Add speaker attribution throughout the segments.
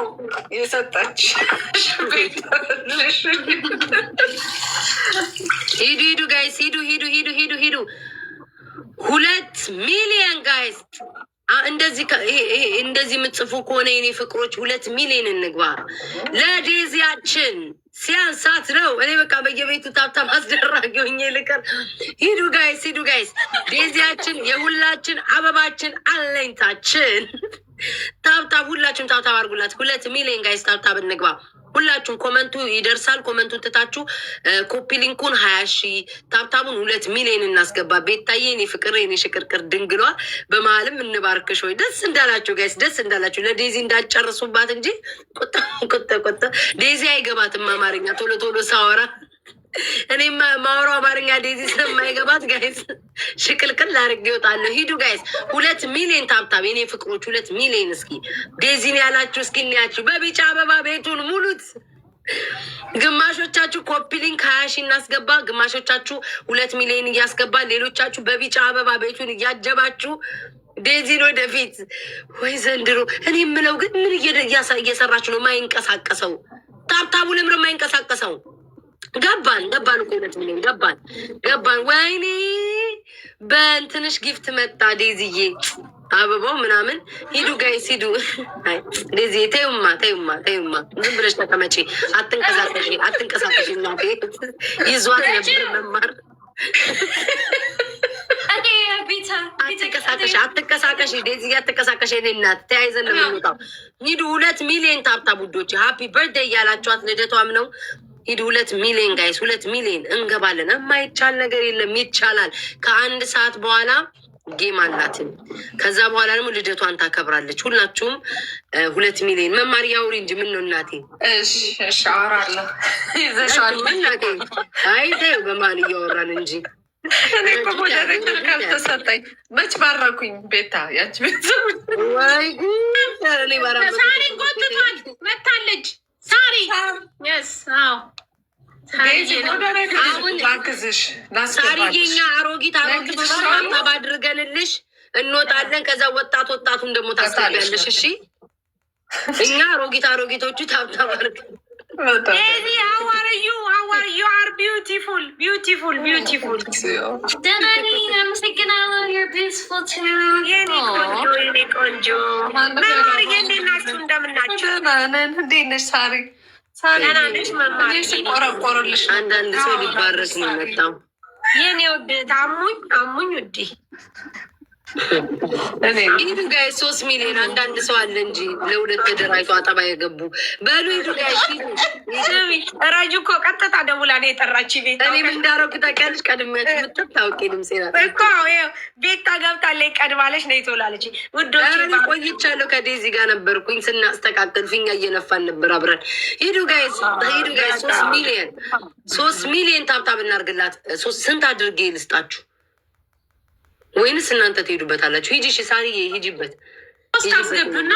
Speaker 1: ነው የሰጠች።
Speaker 2: ሂዱ ጋይስ፣ ሂዱ 2 ሚሊዮን ጋይስ። እንደዚህ የምትጽፉ ከሆነ የኔ ፍቅሮች 2 ሚሊዮን እንግባ ለዴዚያችን። ሲያንሳት ነው። እኔ በቃ በየቤቱ ታብታብ አስደራጊ ሆኜ ልቀር። ሂዱ ጋይስ፣ ዴዚያችን የሁላችን አበባችን አለኝታችን። ታብታብ ሁላችሁም ታብታብ አድርጉላት። 2 ሚሊዮን ጋይስ ታብታብ እንግባ። ሁላችሁም ኮመንቱ ይደርሳል። ኮመንቱን ትታችሁ ኮፒ ሊንኩን 20 ሺህ ታብታቡን 2 ሚሊዮን እናስገባ። ቤታዬ የኔ ፍቅር የኔ ሽቅርቅር ድንግሏ በመሀልም እንባርክሽ። ወይ ደስ እንዳላችሁ ጋይስ፣ ደስ እንዳላችሁ። ለዴዚ እንዳጨርሱባት እንጂ ቁጣ ዴዚ አይገባትም አማርኛ ቶሎ ሳወራ። እኔ ማወራው አማርኛ ዴዚ ስለማይገባት ጋይስ ሽቅልቅል አድርጌ እወጣለሁ። ሂዱ ጋይስ 2 ሚሊዮን ታብታብ የኔ ፍቅሮች 2 ሚሊዮን። እስኪ ዴዚን ያላችሁ እስኪ እንያችሁ በቢጫ አበባ ቤቱን ሙሉት። ግማሾቻችሁ ኮፒ ሊንክ 20 ሺህ እናስገባ፣ ግማሾቻችሁ 2 ሚሊዮን እያስገባ፣ ሌሎቻችሁ በቢጫ አበባ ቤቱን እያጀባችሁ ዴዚን ወደፊት። ወይ ዘንድሮ እኔ የምለው ግን ምን እየሰራችሁ ነው? ማይንቀሳቀሰው ታብታቡ ለምረ ማይንቀሳቀሰው ገባን እኮ 2 ሚሊዮን ገባን። ወይኔ በእንትንሽ ጊፍት መጣ ዴዚዬ አበባው ምናምን። ሂዱ ጋይስ ሂዱ። ዴዚዬ ተይውማ ዝም ብለሽ ተቀመጪ፣ አትንቀሳቀሽ እናቴ። ይዟት ነበር መማር። አትንቀሳቀሽ ዴዚዬ አትንቀሳቀሽ። የኔ እናት ተያይዘን ነው የምንወጣው። ሂዱ 2 ሚሊዮን ታብታብ ውዶች። ሃፒ በርዴይ እያላችኋት ልደቷም ነው። ሂዱ 2 ሚሊዮን ጋይስ 2 ሚሊዮን እንገባለን። የማይቻል ነገር የለም፣ ይቻላል። ከ1 ሰዓት በኋላ ጌም አላትን። ከዛ በኋላ ደግሞ ልደቷን ታከብራለች። ሁላችሁም 2 ሚሊዮን መማር ያውሪ እንጂ ምን ነው እናቴ።
Speaker 1: እሺ አወራለሁ ይዘሻል
Speaker 2: እናቴ። አይ ተይው በማን እያወራን እንጂ
Speaker 1: እኔ እኮ ሞዴሬተር ካልተሰጠኝ መች ባረኩኝ። ቤታ ያች ቤት
Speaker 2: ወይ
Speaker 3: ሳሪ ጎትቷል መታለች። ሳሪ
Speaker 2: ሳሪዬኛ አሮጊት ታብታብ አድርገንልሽ እንወጣለን። ከዛ ወጣቱን ደግሞ ታስታቢያለሽ። እሺ እኛ አሮጊቶቹ ታብታብ አድርገን
Speaker 1: ቆረቆርልሽ።
Speaker 2: አንዳንድ ሰው ሊባረክ ነው የመጣው።
Speaker 3: የኔ ውድ አሙኝ ውዴ።
Speaker 2: ሂዱ ጋይስ 3 ሚሊዮን። አንዳንድ ሰው አለ እንጂ ለ2 ተደራጅቶ አጠባ የገቡ በሉ። ሂዱ ጋይስ
Speaker 3: ረጁ እኮ ቀጥታ ደውላ ነው የጠራች። ቤት
Speaker 2: እኔ ምን እንዳደረኩ ታውቂያለሽ? ቀድሜያችሁ ምጥት ታውቂ ድምጼ ናት
Speaker 3: እኮ ቤታ ገብታለች። ቀድማለች ነው የተውላለች። ውዶች
Speaker 2: ቆይቻለሁ። ከዴዚ ጋር ነበርኩኝ ስናስተካከል ፊኛ እየነፋን ነበር አብረን። ሂዱ ጋይስ 3 ሚሊዮን ታብታብ እናርግላት። ስንት አድርጌ ልስጣችሁ ወይንስ እናንተ ትሄዱበታላችሁ? ሂጂ ሳሪዬ ሂጂበት።
Speaker 3: ታስገብና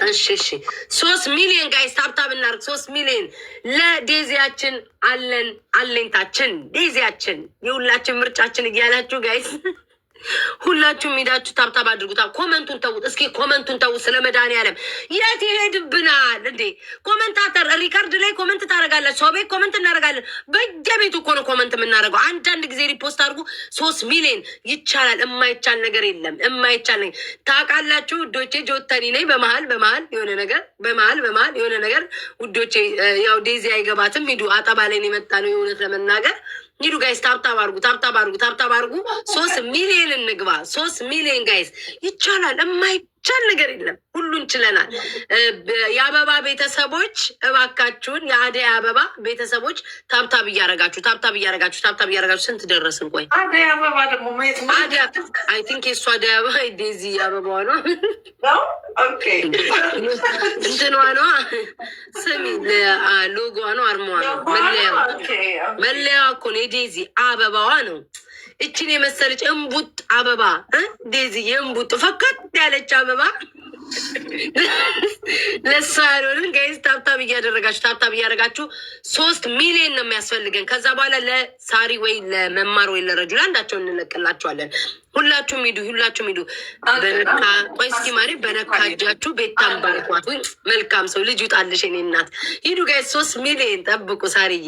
Speaker 2: እሺ 3 ሚሊዮን ጋይስ ታብታብ እናርግ። 3 ሚሊዮን ለዴዚያችን አለኝታችን ዴዚያችን የሁላችን ምርጫችን እያላችሁ ጋይስ ሁላችሁም ሄዳችሁ ታብታብ አድርጉታ። ኮመንቱን ተውት እስኪ፣ ኮመንቱን ተውት። ስለ መድኃኒዓለም የት ይሄድብናል እንዴ? ኮመንታተር ሪካርድ ላይ ኮመንት ታደርጋላችሁ፣ ሰው ቤት ኮመንት እናደርጋለን። በየቤቱ እኮ ነው ኮመንት የምናደርገው። አንዳንድ ጊዜ ሪፖስት አድርጉ። 3 ሚሊዮን ይቻላል። የማይቻል ነገር የለም። የማይቻል ነገር ታውቃላችሁ ውዶቼ። ጆተኒ ነኝ። በመሀል የሆነ ነገር የሆነ ነገር ውዶቼ። ያው ዴዚ አይገባትም። ሂዱ አጠባ ላይ የመጣ ነው የእውነት ለመናገር ሂዱ ጋይስ ታብታብ አድርጉ። 3 ሚሊዮን እንግባ። 3 ሚሊዮን ጋይስ ይቻላል። የማይቻል ነገር የለም። ሁሉን ችለናል። የአበባ ቤተሰቦች እባካችሁን፣ የአደይ አበባ ቤተሰቦች ታብታብ እያረጋችሁ ስንት ደረስን? ቆይ
Speaker 1: አደይ አበባ ደግሞ
Speaker 2: አይ ቲንክ የእሱ አደይ አበባ ዴዚ አበባ ነው። እንትኗ ነው ስሚ፣ ሎጎዋ ነው፣ አርማዋ ነው፣ መለያዋ እኮ ነው። የዴዚ አበባዋ ነው። እችን የመሰለች እንቡጥ አበባ ዴዚ የእንቡጥ ፈከት ያለች አበባ ለእሷ ያልሆንን ጋይዝ ታብታብ እያደረጋችሁ 3 ሚሊዮን ነው የሚያስፈልገን። ከዛ በኋላ ለሳሪ ወይ ለመማር ወይ ለረጁላ አንዳቸው እንለቅላቸዋለን። ሁላችሁም ሂዱ። በነካ ቆይ እስኪ ማሪ በነካ እጃችሁ ቤታን ባርኳት። መልካም ሰው ልጅ ውጣልሽ የኔ እናት። ሂዱ ጋይዝ 3 ሚሊዮን ጠብቁ። ሳሪዬ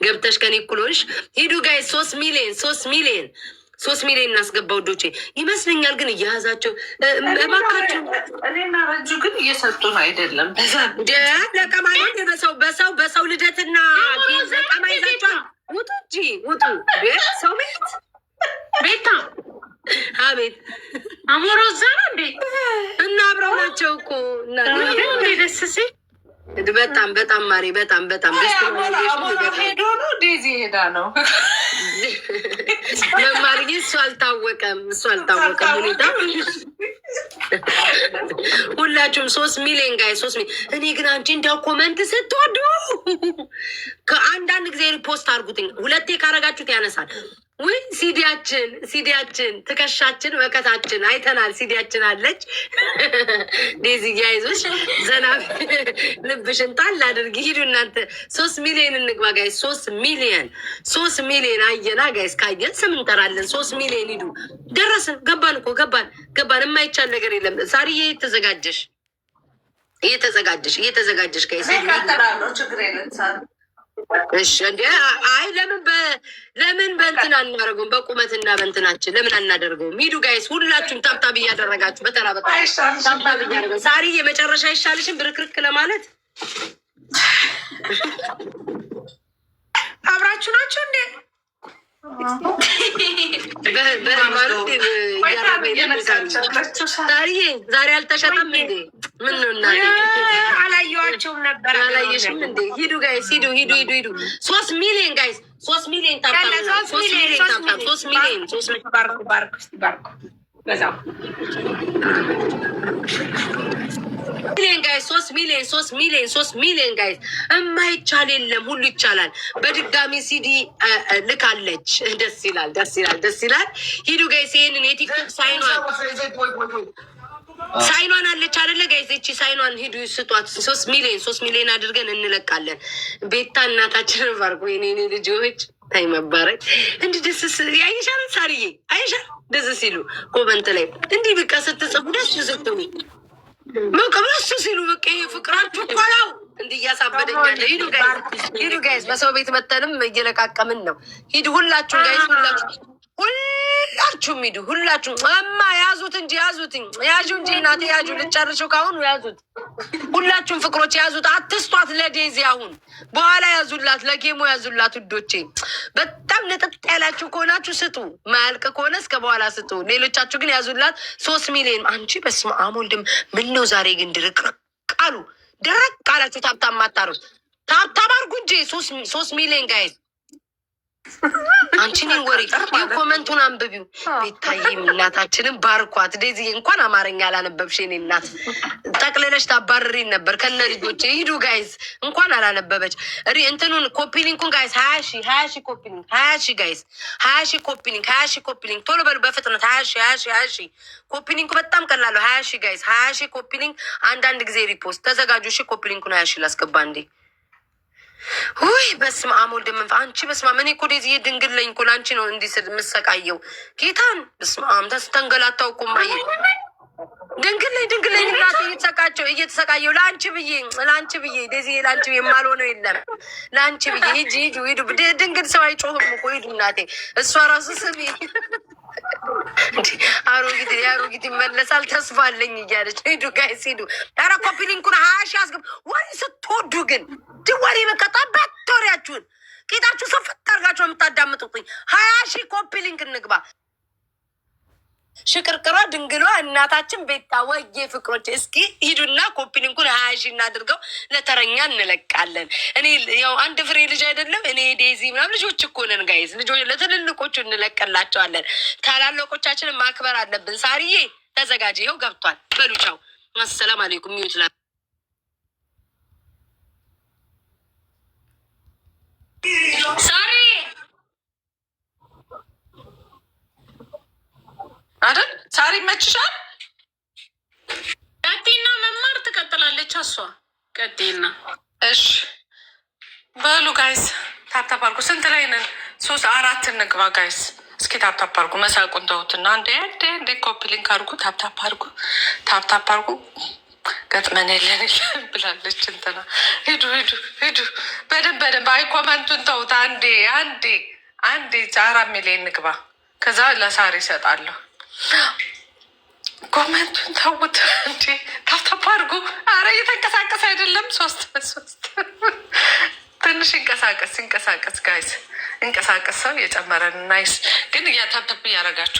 Speaker 2: ገብተሽ ከኔ እኩል ሆንሽ። ሂዱ ጋይዝ 3 ሚሊዮን 3 ሚሊዮን እናስገባው ዶቼ ይመስለኛል። ግን እያያዛቸው እባካቸው
Speaker 1: እኔና ረጁ ግን እየሰጡን አይደለም።
Speaker 2: ለቀማ በሰው ልደትና ለቀማ ይዛቸዋል። ውጡ እንጂ ውጡ። ሰው ቤታ አቤት
Speaker 1: አሞሮ እዛ ነው እንዴ?
Speaker 2: እና አብረው ናቸው እኮ
Speaker 1: ደስ ሲል
Speaker 2: በጣም ማሪ በጣም
Speaker 1: ሄዶ ነው ዴዚ ሄዳ ነው
Speaker 2: መማርዬ። እሱ አልታወቀም ሁኔታ። ሁላችሁም 3 ሚሊዮን ጋይ 3 ሚሊዮን። እኔ ግን አንቺ እንዲያው ኮመንት ስትወዱ ከአንዳንድ ጊዜ ሪፖስት አድርጉትኝ። 2 ካረጋችሁት ያነሳል። ውይ ሲዲያችን ትከሻችን መከታችን አይተናል። ሲዲያችን አለች። ዴዚ ያይዞች ዘና ልብሽን ጣል አድርጊ። ሂዱ እናንተ 3 ሚሊዮን እንግባ ጋይ 3 ሚሊዮን አየና ጋይስ ካየን ስም እንጠራለን። 3 ሚሊዮን ሂዱ። ደረስን። ገባን እኮ ገባን። የማይቻል ነገር የለም። ሳሪዬ እየተዘጋጀሽ ጋይስ
Speaker 1: ችግር የለም።
Speaker 2: እሺ እንዴ አይ ለምን በእንትን አናደርገውም? በቁመትና በእንትናችን ለምን አናደርገውም? ሂዱ ጋይስ ሁላችሁም ታብታብ እያደረጋችሁ በተራ ታብታብ እያደረገ ሳሪ የመጨረሻ ይሻልሽን ብርክርክ ለማለት
Speaker 3: አብራችሁ ናችሁ እንዴ?
Speaker 2: ዛሬ አልተሸጠም እንዴ? ምን ነው እናቴ
Speaker 3: አላየኋቸውም ነበር።
Speaker 2: አላየሽም እንዴ? ሂዱ ጋይስ ሂዱ 3 ሚሊዮን ጋይስ 3 ሚሊዮን ታብታብ 3 ሚሊዮን
Speaker 3: ባርኩ በዛው
Speaker 2: ሚሊዮን ጋይስ 3 ሚሊዮን ጋይስ። የማይቻል የለም፣ ሁሉ ይቻላል። በድጋሚ ሲዲ ልካለች። ደስ ይላል። ሂዱ ጋይስ ይሄንን የቲክቶክ ሳይኗን አለች አይደለ ጋይስ? እቺ ሳይኗን ሂዱ ስጧት። 3 ሚሊዮን አድርገን እንለቃለን። ቤታ እናታችን ባርጎ የኔ ልጆች ታይ መባረክ እንዲህ ደስ ያይሻል። ሳርዬ አይሻል ደስ ሲሉ ኮመንት ላይ እንዲህ በቃ ስትጽፉ ደስ ስትሉ መቀበሱ ሲሉ በቃ ይሄ ፍቅራችሁ እኮ ነው እንዲህ እያሳበደኛለ። ሂዱ ጋይስ በሰው ቤት መተንም እየለቃቀምን ነው። ሂዱ ሁላችሁም ጋይስ ሁላችሁም ሂዱ። ሁላችሁም እማ ያዙት እንጂ ያዡ እንጂ እናቴ ያዡ። ልጨርሽው ካሁን ያዙት። ሁላችሁም ፍቅሮች ያዙት። አትስጧት ለዴዚ አሁን በኋላ ያዙላት፣ ለጌሞ ያዙላት ውዶቼ። በጣም ንጥጥ ያላችሁ ከሆናችሁ ስጡ፣ ማያልቅ ከሆነ እስከ በኋላ ስጡ። ሌሎቻችሁ ግን ያዙላት 3 ሚሊዮን። አንቺ በስመ አብ ወልድም ምን ነው ዛሬ ግን ድርቅርቅ አሉ። ደረቅ ቃላችሁ ታብታብ ማታሩት ታብታብ አርጉ እንጂ 3 ሚሊዮን ጋይዝ። አንቺ ነኝ ወሬ ኮመንቱን አንብቢው። ቤታዬ እናታችንን ባርኳት። ዴዚ እንኳን አማርኛ አላነበብሽ የኔ እናት ጠቅልለሽ ታባርሪን ነበር ከነ ልጆቼ። ሂዱ ጋይዝ እንኳን አላነበበች እንትኑን ኮፒሊንኩን ጋይዝ 20 ሺህ ኮፒሊንክ 20 ሺህ ጋይዝ 20 ሺህ ኮፒሊንክ ቶሎ በሉ በፍጥነት 20 ሺህ ኮፒሊንኩ በጣም ቀላሉ 20 ሺህ ጋይዝ 20 ሺህ ኮፒሊንክ። አንዳንድ ጊዜ ሪፖስት ተዘጋጁ። እሺ ኮፒሊንኩን 20 ሺህ ላስገባ እንዴ። ውይ በስመ አብ ወልድ መንፈስ። አንቺ በስመ አብ እኔ እኮ ዴዚ ድንግል ለኝ እኮ ለአንቺ ነው እንዲህ ስል የምሰቃየው ጌታን። በስመ አብ ተንገላታው እኮ ማየ ድንግል ለኝ እናቴ እየተሰቃየው ለአንቺ ብዬ ዴዚ ለአንቺ ብዬ የማልሆነው የለም። ለአንቺ ብዬ ሂዱ ድንግል ሰው አይጮህም እኮ ሂዱ እናቴ። እሷ ራሱ ስሚ አሮጊት ይመለሳል ተስፋ አለኝ እያለች ሂዱ ጋይስ ሂዱ። ኧረ ኮፒ ሊንኩን 20 ሺህ አስገቡ። ወሬ ስትወዱ ግን ድወሬ መቀጣበት ቶሪያችሁን ጌታችሁ ሰፈት አድርጋችሁ የምታዳምጡትኝ 20 ሺህ ኮፒ ሊንክ እንግባ። ሽቅርቅሯ ድንግሏ እናታችን ቤታ ወዬ ፍቅሮች እስኪ ሂዱና ኮፒ ሊንኩን 20 ሺህ እናድርገው። ለተረኛ እንለቃለን። እኔ ያው አንድ ፍሬ ልጅ አይደለም እኔ ዴዚ ምናምን ልጆች እኮ ነን ጋይዝ። ልጆች ለትልልቆቹ እንለቀላቸዋለን። ታላላቆቻችንን ማክበር አለብን። ሳርዬ ተዘጋጀ። ይኸው ገብቷል። በሉቻው አሰላም አለይኩም ሚዩት ላ ሳሪ አይደል? ሳሪ መችሻል
Speaker 1: እሷ ቀጤና። እሺ በሉ ጋይስ ታፕታፕ አድርጉ። ስንት ላይ ነን? 3-4 እንግባ ጋይስ። እስኪ ታፕታፕ አድርጉ። መሳቁን ተውትና እንዴ ኮፒ ሊንክ አድርጉ። ታፕታፕ አድርጉ። ታፕታፕ አድርጉ። ገጥመን የለን ብላለች እንትና። ሂዱ በደንብ አይ ኮመንቱን ተውት። አንዴ 4 ሚሊዮን ንግባ። ከዛ ለሳሪ ይሰጣለሁ። ኮመንቱን ተውት እንዴ። ታፕታፕ አድርጉ። አረ እየተንቀሳቀስ አይደለም። 3 ትንሽ እንቀሳቀስ ጋይስ፣ እንቀሳቀስ። ሰው የጨመረን ናይስ ግን እያታፕታፕ እያረጋችሁ